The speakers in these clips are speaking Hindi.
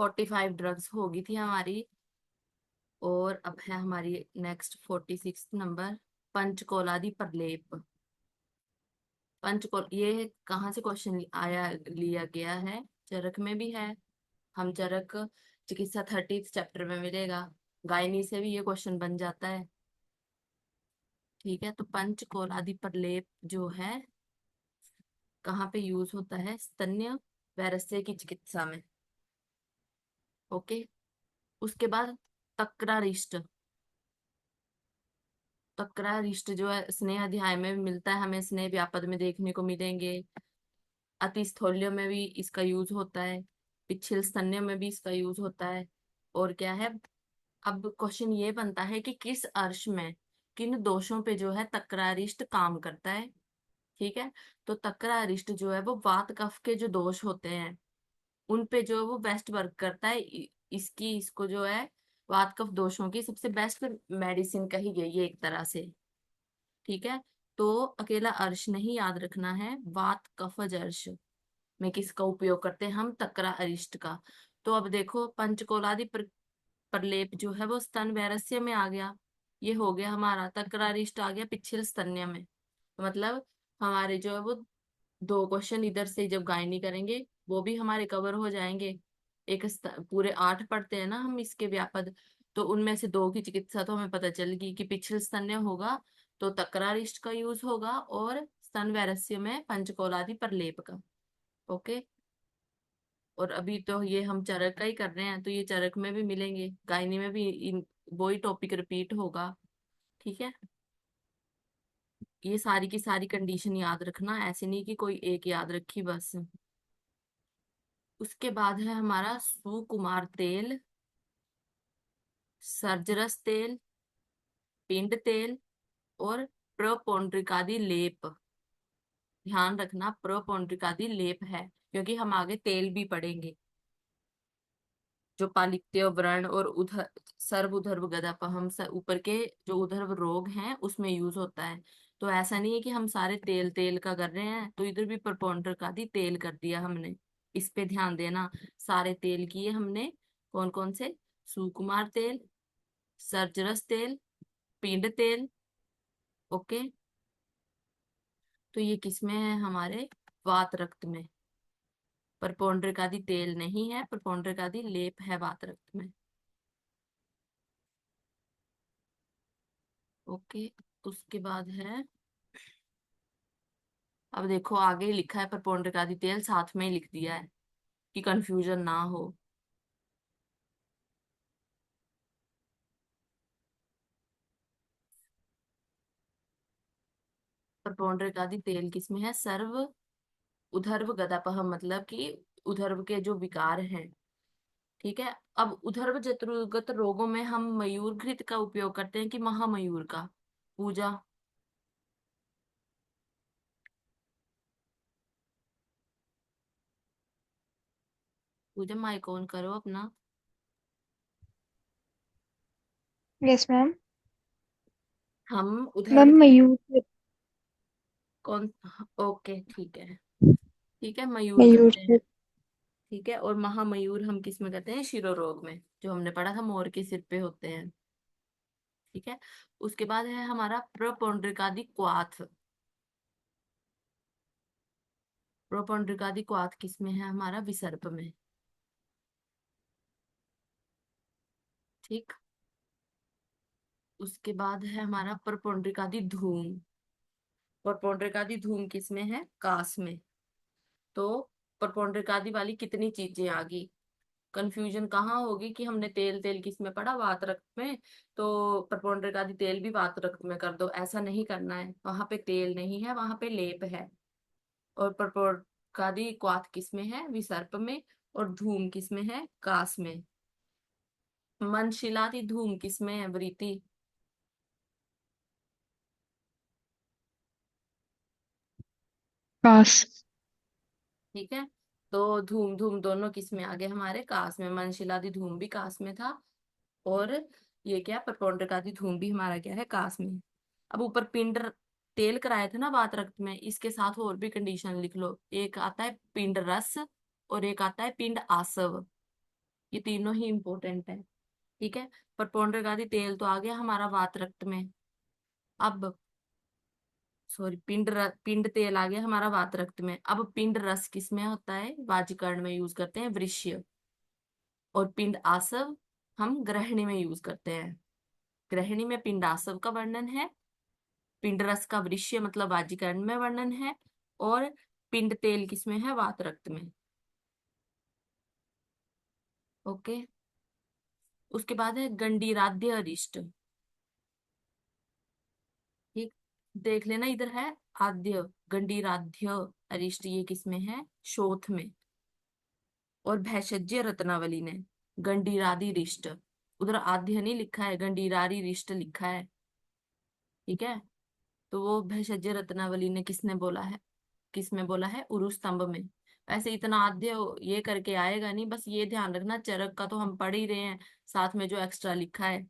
45 ड्रग्स होगी थी हमारी। और अब है हमारी नेक्स्ट 46 नंबर, पंचकोलादी प्रलेप। पंचकोल ये कहाँ से क्वेश्चन आया लिया गया है? चरक में भी है। हम चरक चिकित्सा 30 चैप्टर में मिलेगा। गायनी से भी ये क्वेश्चन बन जाता है। ठीक है, तो पंचकोलादी प्रलेप जो है कहाँ पे यूज होता है? स्तन्य वैरस्य की चिकित्सा में। ओके। उसके बाद तक्रारिष्ट। तक्रारिष्ट जो है स्नेह अध्याय में भी मिलता है, हमें स्नेह व्यापद में देखने को मिलेंगे। अतिस्थौल्य में भी इसका यूज होता है। पिछिल स्तन्य में भी इसका यूज होता है। और क्या है? अब क्वेश्चन ये बनता है कि किस अर्श में किन दोषों पे जो है तक्रारिष्ट काम करता है। ठीक है, तो तक्रारिष्ट जो है वो वात कफ के जो दोष होते हैं उन पे जो है वो बेस्ट वर्क करता है। इसकी इसको जो है वात कफ दोषों की सबसे बेस्ट मेडिसिन कही गई है एक तरह से। ठीक है, तो अकेला अर्श नहीं याद रखना है, वात कफज अर्श में किसका उपयोग करते हैं हम? तक्रा अरिष्ट का। तो अब देखो पंचकोलादी प्रलेप जो है वो स्तन वैरस्य में आ गया। ये हो गया हमारा तक्रारिष्ट आ गया पिछले स्तन्य में। तो मतलब हमारे जो है वो दो क्वेश्चन इधर से जब गायनी करेंगे वो भी हमारे कवर हो जाएंगे। पूरे 8 पढ़ते हैं ना हम इसके व्यापद, तो उनमें से दो की चिकित्सा तो हमें पता चल गई कि पिछले स्तन्य होगा तो तक्रारिष्ट का यूज होगा, और स्तन वैरस्य में पंचकोलादी प्रलेप का। ओके। और अभी तो ये हम चरक का ही कर रहे हैं, तो ये चरक में भी मिलेंगे, गायनी में भी वही टॉपिक रिपीट होगा। ठीक है, ये सारी की सारी कंडीशन याद रखना, ऐसे नहीं कि कोई एक याद रखी बस। उसके बाद है हमारा सुकुमार तेल, सर्जरस तेल, पिंड तेल और प्रोपोंड्रिकादी लेप। ध्यान रखना प्रोपोंड्रिकादी लेप है, क्योंकि हम आगे तेल भी पढ़ेंगे जो पालित्य व्रण और उधर सर्व उधर्व गदापहम ऊपर के जो उधर्व रोग हैं उसमें यूज होता है। तो ऐसा नहीं है कि हम सारे तेल तेल का कर रहे हैं, तो इधर भी प्रोपोंड्रिकादी तेल कर दिया हमने। इस पे ध्यान देना। सारे तेल किए हमने, कौन कौन से? सुकुमार तेल, सर्जरस तेल, पिंड तेल। ओके। तो ये किसमें है हमारे? वात रक्त में। परपोंड्रिकादी तेल नहीं है, परपोंड्रिकादी लेप है वात रक्त में। ओके। उसके बाद है, अब देखो आगे ही लिखा है परपोंड्रिकादी तेल, साथ में ही लिख दिया है कि कंफ्यूजन ना हो। परपोंड्रिकादी तेल किसमें है? सर्व उधर्व गदापहम, मतलब कि उधर्व के जो विकार हैं। ठीक है, अब उधर्व जत्रुगत रोगों में हम मयूर घृत का उपयोग करते हैं कि महामयूर का? पूजा। पूजा माइक ऑन करो अपना। Yes ma'am. हम मैम उधर्व मयूर। कौन? ओके ठीक है। ठीक है, मयूर मयूर करते हैं। ठीक है, और महामयूर हम किस में करते हैं? शिरो रोग में, जो हमने पढ़ा था मोर के सिर पे होते हैं। ठीक है, उसके बाद है हमारा प्रोपोंड्रिकादि क्वाथ। प्रोपोंड्रिकादि क्वाथ किस में है हमारा? विसर्प में। ठीक। उसके बाद है हमारा प्रोपोंड्रिकादि धूम। प्रोपोंड्रिकादि धूम किस में है? कास में। तो प्रोपोंड्रिकादि वाली कितनी चीजें आ गई? कंफ्यूजन कहाँ होगी कि हमने तेल तेल किस में पढ़ा? वात रक्त में। तो प्रोपोंड्रिकादि तेल भी वात रक्त में कर दो, ऐसा नहीं करना है, वहां पे तेल नहीं है, वहां पे लेप है। और प्रोपोंड्रिकादि क्वाथ किस में है? विसर्प में। और धूम किस में है? कास में। मनशिलादि धूम किस में है? वृति। पास। ठीक है, तो धूम धूम दोनों किस में आ गए हमारे? कास में। मनशिलादि धूम भी कास में था, और ये क्या प्रोपोंड्रिकादि धूम भी हमारा क्या है? कास में। अब ऊपर पिंड तेल कराए थे ना वात रक्त में, इसके साथ और भी कंडीशन लिख लो। एक आता है पिंड रस और एक आता है पिंड आसव। ये तीनों ही इंपॉर्टेंट है। ठीक है। प्रपोंडरगादी तेल तो आ गया हमारा वात रक्त में। अब सॉरी, पिंड तेल आ गया हमारा वात रक्त में। अब पिंड रस किस में होता है? वाजीकरण में यूज करते हैं, वृष्य। और पिंड आसव हम ग्रहणी में यूज करते हैं। ग्रहणी में पिंड आसव का वर्णन है। पिंड रस का वृष्य मतलब वाजीकरण में वर्णन है। और पिंड तेल किसमें है? वात रक्त में। ओके। उसके बाद है गंडीराध्य अरिष्ट। ठीक। देख लेना, इधर है आद्य, गंडीराध्य अरिष्ट, ये किसमें है? शोथ में। और भैषज्य रत्नावली ने गंडीरादि रिष्ट, उधर आद्य नहीं लिखा है, गंडीरारी रिष्ट लिखा है। ठीक है। तो वो भैषज्य रत्नावली ने किसने बोला है? किसमें बोला है? उरु स्तंभ में। वैसे इतना आद्य ये करके आएगा नहीं, बस ये ध्यान रखना, चरक का तो हम पढ़ ही रहे हैं, साथ में जो एक्स्ट्रा लिखा है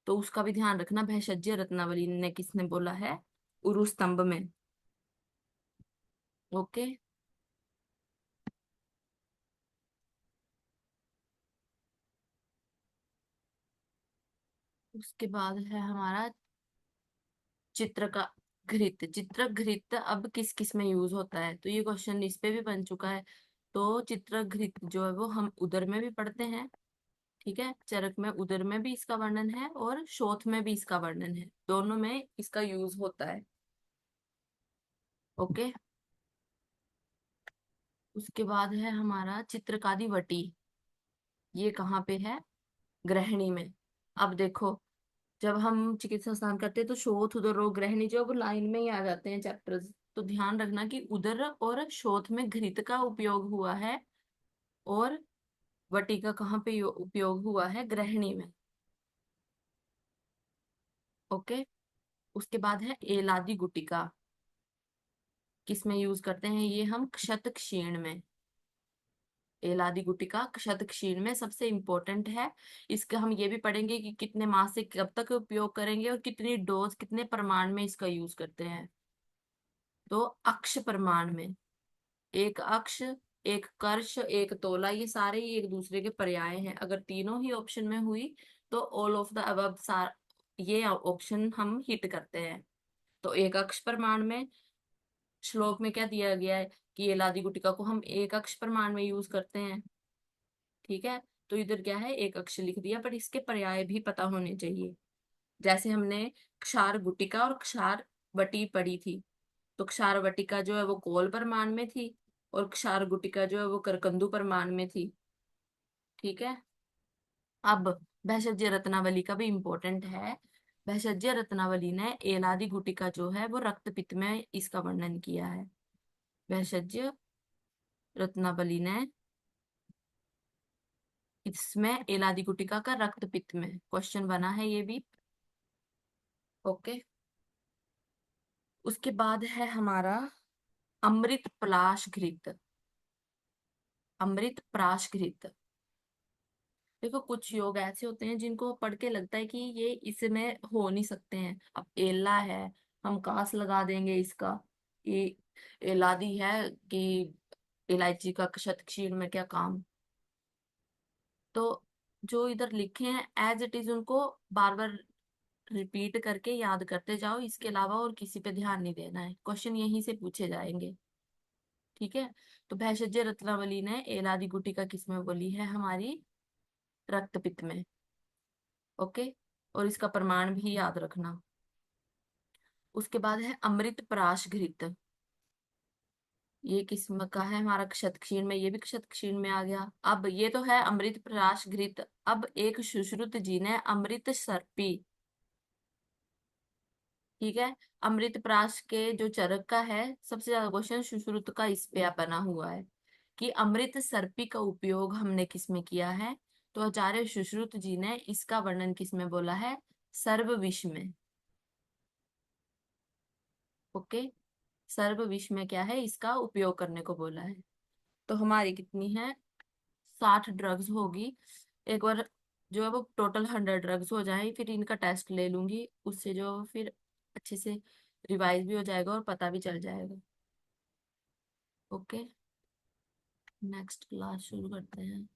तो उसका भी ध्यान रखना। भैषज्य रत्नावली ने किसने बोला है? उरु स्तंभ में। ओके। उसके बाद है हमारा चित्र का घृत। चित्र घृत अब किस किस में यूज होता है? तो ये क्वेश्चन इस पे भी बन चुका है। तो चित्र घृत जो है वो हम उदर में भी पढ़ते हैं। ठीक है। चरक में, उदर में भी इसका वर्णन है और शोथ में भी इसका वर्णन है, दोनों में इसका यूज होता है। ओके। उसके बाद है हमारा चित्रकादि वटी। ये कहाँ पे है? ग्रहणी में। अब देखो, जब हम चिकित्सा स्नान करते हैं तो शोथ उदर रोग ग्रहणी जो है वो लाइन में ही आ जाते हैं चैप्टर्स। तो ध्यान रखना कि उदर और शोथ में घृत का उपयोग हुआ है, और वटी का कहाँ पे उपयोग हुआ है? ग्रहणी में। ओके। उसके बाद है एलादि गुटिका। किस में यूज करते हैं ये हम? क्षत क्षीण में। एलादि गुटिका क्षत क्षीण में सबसे इंपॉर्टेंट है। इसका हम ये भी पढ़ेंगे कि कितने माह से कब तक उपयोग करेंगे और कितनी डोज, कितने प्रमाण में इसका यूज करते हैं। तो अक्ष प्रमाण में, एक अक्ष, एक कर्ष, एक तोला, ये सारे ही एक दूसरे के पर्याय हैं। अगर तीनों ही ऑप्शन में हुई तो ऑल ऑफ द अबव ये ऑप्शन हम हिट करते हैं। तो एक अक्ष प्रमाण में, श्लोक में क्या दिया गया है कि ये लादी गुटिका को हम एक अक्ष प्रमाण में यूज करते हैं। ठीक है। तो इधर क्या है? एक अक्ष लिख दिया, पर इसके पर्याय भी पता होने चाहिए। जैसे हमने क्षार गुटिका और क्षार वटी पढ़ी थी, तो क्षार वटिका जो है वो कोल परमाण में थी, और क्षार गुटिका जो है वो करकंदू परमाण में थी। ठीक है। अब भैषज्य रत्नावली का भी इंपॉर्टेंट है। भैषज्य रत्नावली ने एलादि गुटिका जो है वो रक्त पित्त में इसका वर्णन किया है। भैषज्य रत्नावली ने इसमें एलादि गुटिका का रक्त पित्त में क्वेश्चन बना है ये भी। ओके। उसके बाद है हमारा अमृत पलाश घृत। अमृत प्राश घृत। देखो, कुछ योग ऐसे होते हैं जिनको पढ़ के लगता है कि ये इसमें हो नहीं सकते हैं। अब एला है, हम कास लगा देंगे इसका। ये एलादी है कि इलायची का शत क्षीण में क्या काम। तो जो इधर लिखे हैं एज इट इज उनको बार बार रिपीट करके याद करते जाओ, इसके अलावा और किसी पे ध्यान नहीं देना है, क्वेश्चन यहीं से पूछे जाएंगे। ठीक है। तो भैषज्य रत्नावली ने एलादी गुटिका किसमें बोली है? हमारी रक्त पित्त में। ओके। और इसका प्रमाण भी याद रखना। उसके बाद है अमृत पराश घृत। ये किस्म का है? हमारा क्षत क्षीण में, ये भी क्षत क्षीण में आ गया। अब ये तो है अमृत पराश घृत। अब एक सुश्रुत जी ने अमृत सर्पी। ठीक है। अमृत प्राश के जो चरक का है, सबसे ज्यादा क्वेश्चन सुश्रुत का इस पे बना हुआ है कि अमृत सर्पी का उपयोग हमने किस में किया है? तो आचार्य सुश्रुत जी ने इसका वर्णन किस में बोला है? सर्व विष में। ओके। सर्व विष में क्या है? इसका उपयोग करने को बोला है। तो हमारी कितनी है? 60 ड्रग्स होगी। एक बार जो है वो टोटल 100 ड्रग्स हो जाए, फिर इनका टेस्ट ले लूंगी, उससे जो फिर अच्छे से रिवाइज भी हो जाएगा और पता भी चल जाएगा। ओके। नेक्स्ट क्लास शुरू करते हैं।